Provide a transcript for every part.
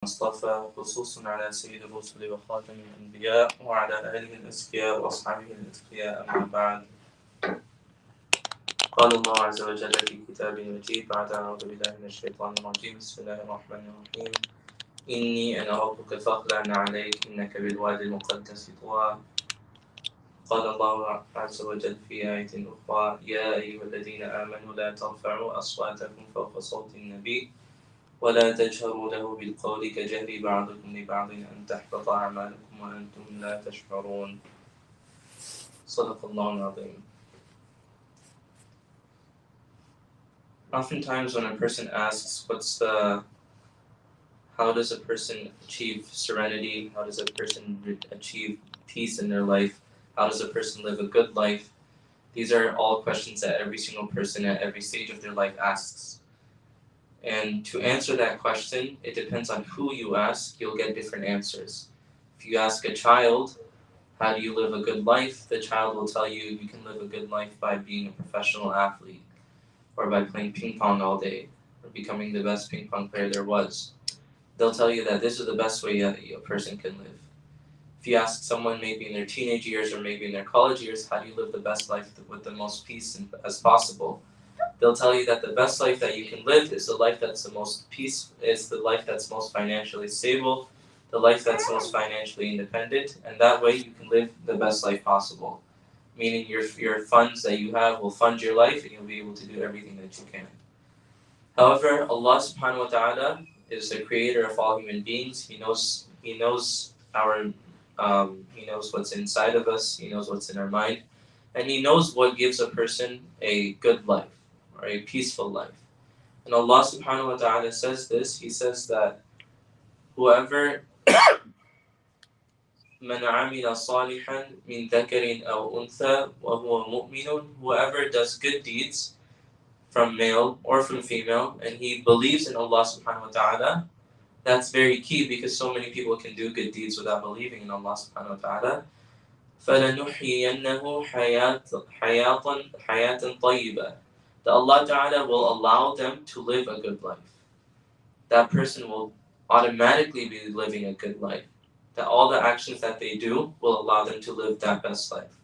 المصطفى خصوصا على سيد الرسل وخاتم الأنبياء وعلى آله الأزكياء وأصحابه الأتقياء أما بعد. قال الله عز وجل في كتابه المجيد بعد أعوذ بالله من الشيطان الرجيم بسم الله الرحمن الرحيم إني أنا ربك فاخلع عليك إنك بالوادي المقدس طوى. قال الله عز وجل في آية أخرى يا أيها الذين آمنوا لا ترفعوا أصواتكم فوق صوت النبي ولا تجهروا له بالقول كجهر بعضكم لبعض أن تحبط أعمالكم وأنتم لا تشعرون. صدق الله العظيم. Oftentimes when a person asks how does a person achieve serenity, how does a person achieve peace in their life, how does a person live a good life, these are all questions that every single person at every stage of their life asks. And to answer that question, it depends on who you ask, you'll get different answers. If you ask a child, how do you live a good life? The child will tell you you can live a good life by being a professional athlete, or by playing ping pong all day, or becoming the best ping pong player there was. They'll tell you that this is the best way a person can live. If you ask someone maybe in their teenage years or maybe in their college years, how do you live the best life with the most peace as possible? They'll tell you that the best life that you can live is the life that's the most peace, is the life that's most financially stable, the life that's most financially independent, and that way you can live the best life possible. Meaning your funds that you have will fund your life and you'll be able to do everything that you can. However, Allah subhanahu wa ta'ala is the creator of all human beings. He knows He knows what's inside of us, He knows what's in our mind, and He knows what gives a person a good life or a peaceful life. And Allah subhanahu wa ta'ala says this, He says that whoever من عمل صالحا من ذكر أو أنثى وهو مؤمن, whoever does good deeds from male or from female and he believes in Allah subhanahu wa ta'ala. That's very key because so many people can do good deeds without believing in Allah subhanahu wa ta'ala. فَلَنُحْيِيَنَّهُ حَيَاةً طَيِّبَةً. That Allah ta'ala will allow them to live a good life. That person will automatically be living a good life. That all the actions that they do will allow them to live that best life.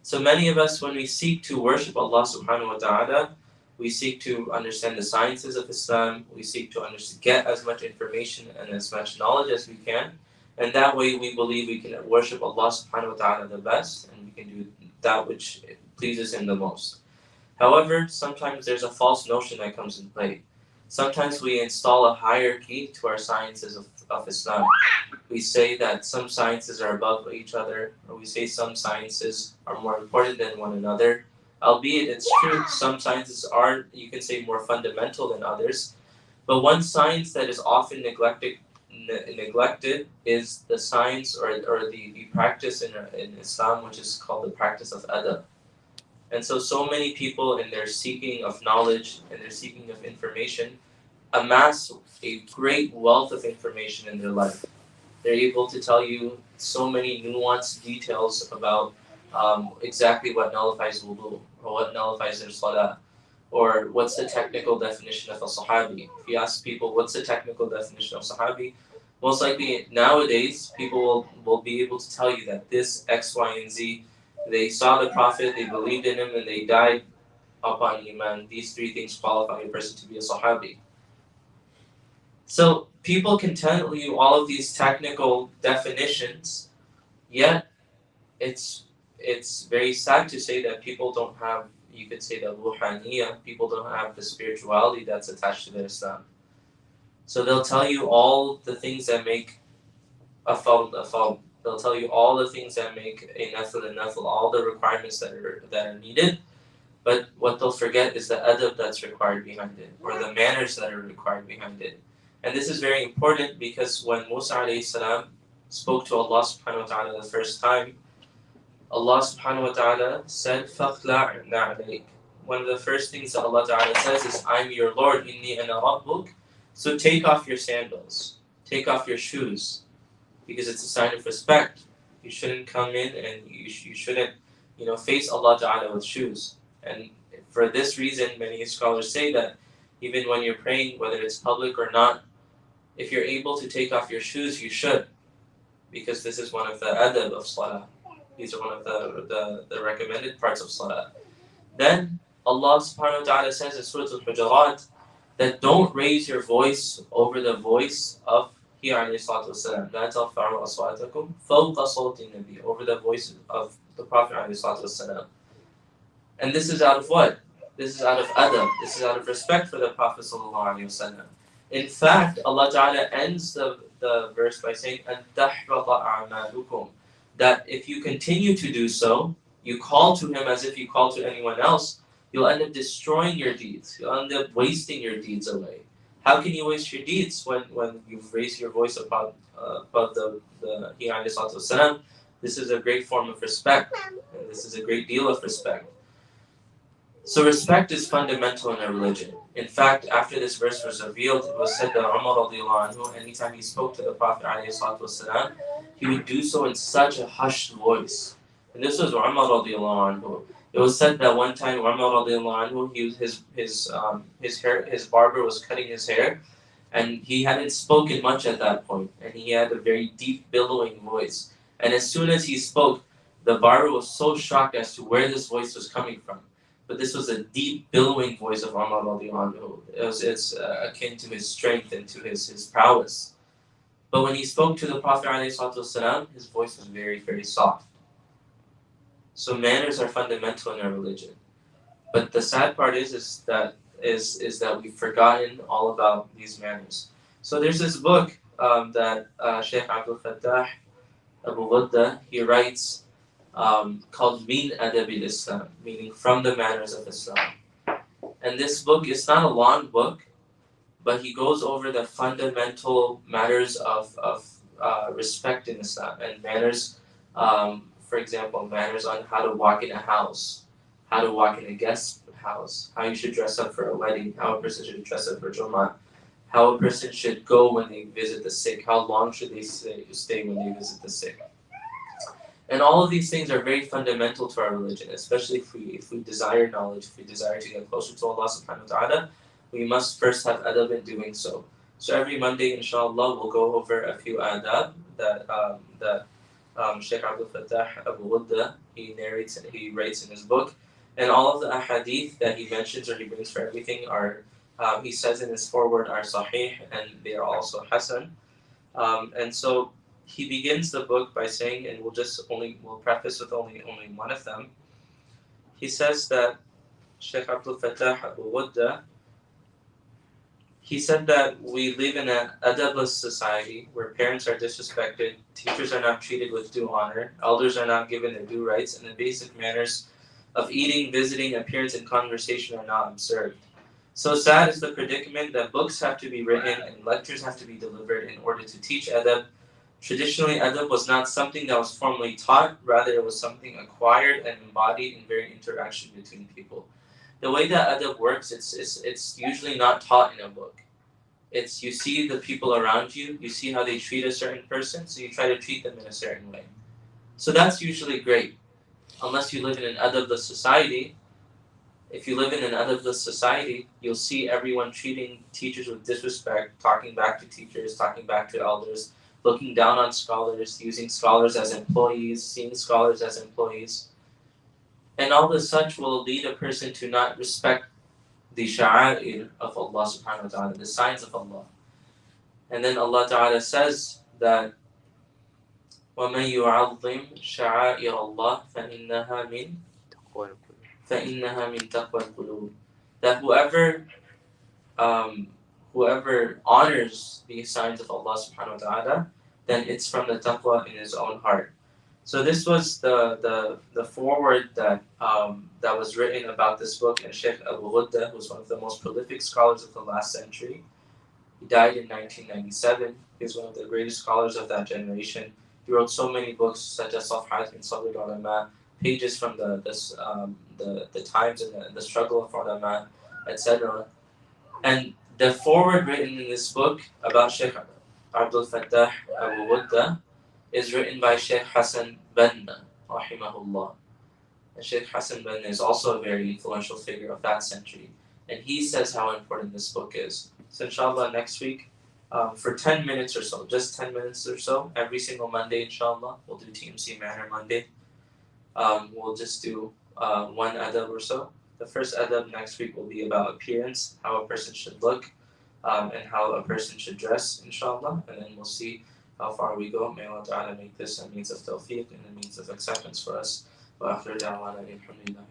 So many of us, when we seek to worship Allah subhanahu wa ta'ala, we seek to understand the sciences of Islam, we seek to get as much information and as much knowledge as we can, and that way we believe we can worship Allah subhanahu wa ta'ala the best, and we can do that which pleases Him the most. However, sometimes there's a false notion that comes in play. Sometimes we install a hierarchy to our sciences of Islam. We say that some sciences are above each other, or we say some sciences are more important than one another. Albeit it's true, some sciences are, you can say, more fundamental than others. But one science that is often neglected is the science or the practice in Islam, which is called the practice of adab. And so many people in their seeking of knowledge and their seeking of information amass a great wealth of information in their life. They're able to tell you so many nuanced details about exactly what nullifies wudu, or what nullifies their salah, or what's the technical definition of a sahabi. If you ask people what's the technical definition of sahabi, most likely nowadays people will be able to tell you that this X, Y, and Z, they saw the Prophet, they believed in him, and they died upon Iman. These three things qualify a person to be a sahabi. So people can tell you all of these technical definitions, yet it's very sad to say that people don't have, you could say, the ruhaniyah, people don't have the spirituality that's attached to their Islam. So they'll tell you all the things that make a fard a fard. They'll tell you all the things that make a nafil a nafil, all the requirements that are needed. But what they'll forget is the adab that's required behind it, or the manners that are required behind it. And this is very important because when Musa alayhi salam spoke to Allah subhanahu wa ta'ala the first time, Allah subhanahu wa ta'ala said, فَخْلَعْ نَعْلَيْكَ. One of the first things that Allah ta'ala says is, I'm your Lord, إِنِّي أَنَا رَبُّكَ. So take off your sandals, take off your shoes, because it's a sign of respect. You shouldn't come in and you shouldn't face Allah ta'ala with shoes. And for this reason, many scholars say that even when you're praying, whether it's public or not, If you're able to take off your shoes, you should, because this is one of the adab of salah. These are one of the recommended parts of salah. Then Allah subhanahu wa ta'ala says in Surah Al-Hujurat that don't raise your voice over the voice of He alayhi salatu wasalam. La tarfa'u aswatakum fawqa sawti nabi, over the voice of the Prophet alayhi salatu wasalam. And this is out of what? This is out of adab. This is out of respect for the Prophet sallallahu alayhi wasallam. In fact, Allah Ta'ala ends the verse by saying, أَن تَحْبَطَ أَعْمَالُكُمْ, that if you continue to do so, you call to Him as if you call to anyone else, you'll end up destroying your deeds. You'll end up wasting your deeds away. How can you waste your deeds when you've raised your voice about the He alayhi salatu wasalam? This is a great form of respect, and this is a great deal of respect. So respect is fundamental in a religion. In fact, after this verse was revealed, it was said that Umar radiallahu anhu, anytime he spoke to the Prophet ﷺ, he would do so in such a hushed voice. And this was Umar radiallahu anhu. It was said that one time Umar radiallahu anhu, his barber was cutting his hair, and he hadn't spoken much at that point, and he had a very deep billowing voice. And as soon as he spoke, the barber was so shocked as to where this voice was coming from. But this was a deep, billowing voice of Umar radiallahu anhu. It's akin to his strength and to his prowess. But when he spoke to the Prophet ﷺ, his voice was very, very soft. So manners are fundamental in our religion. But the sad part is that we've forgotten all about these manners. So there's this book that Sheikh Abdul Fattah Abu Ghudda, he writes, called Min Adab al-Islam, meaning from the manners of Islam. And this book is not a long book, but he goes over the fundamental matters of respect in Islam, and manners, for example, manners on how to walk in a house, how to walk in a guest house, how you should dress up for a wedding, how a person should dress up for Jummah, how a person should go when they visit the sick, how long should they stay when they visit the sick. And all of these things are very fundamental to our religion, especially if we desire knowledge, if we desire to get closer to Allah subhanahu wa ta'ala, we must first have adab in doing so. So every Monday, inshallah, we'll go over a few adab that Sheikh Abdul Fattah Abu Ghudda, he narrates and he writes in his book. And all of the ahadith that he mentions or he brings for everything are, he says in his foreword, are sahih, and they are also hasan. And so he begins the book by saying, and we'll preface with only one of them. He says that Sheikh Abdul Fattah Abu Ghudda, he said that we live in an adabless society where parents are disrespected, teachers are not treated with due honor, elders are not given their due rights, and the basic manners of eating, visiting, appearance, and conversation are not observed. So sad is the predicament that books have to be written and lectures have to be delivered in order to teach adab. Traditionally, adab was not something that was formally taught, rather it was something acquired and embodied in very interaction between people. The way that adab works, it's usually not taught in a book. It's you see the people around you, you see how they treat a certain person, so you try to treat them in a certain way. So that's usually great, unless you live in an adabless society. If you live in an adabless society, you'll see everyone treating teachers with disrespect, talking back to teachers, talking back to elders, looking down on scholars, using scholars as employees, seeing scholars as employees. And all this such will lead a person to not respect the sha'a'ir of Allah subhanahu wa ta'ala, the signs of Allah. And then Allah ta'ala says that وَمَن يُعَظِّمْ شَعَائِرَ اللَّهِ فَإِنَّهَا مِن تَقْوَى الْقُلُوبِ, that whoever honors the signs of Allah subhanahu wa ta'ala, then it's from the taqwa in his own heart. So this was the foreword that was written about this book, and Sheikh Abu Ghudda, who was one of the most prolific scholars of the last century. He died in 1997. He was one of the greatest scholars of that generation. He wrote so many books, such as Safhat min Sabr al-Ulama, pages from the times and the struggle of ulama, etc. And the foreword written in this book about Sheikh Abdul Fattah Abu Ghudda is written by Sheikh Hassan Banna, rahimahullah. And Sheikh Hassan Banna is also a very influential figure of that century. And he says how important this book is. So inshallah next week, for 10 minutes or so, just 10 minutes or so, every single Monday, inshallah. We'll do TMC Manor Monday. We'll just do one adab or so. The first adab next week will be about appearance, how a person should look, and how a person should dress, inshallah. And then we'll see how far we go. May Allah Ta'ala make this a means of tawfiq and a means of acceptance for us. وآخر دعوانا الحمد لله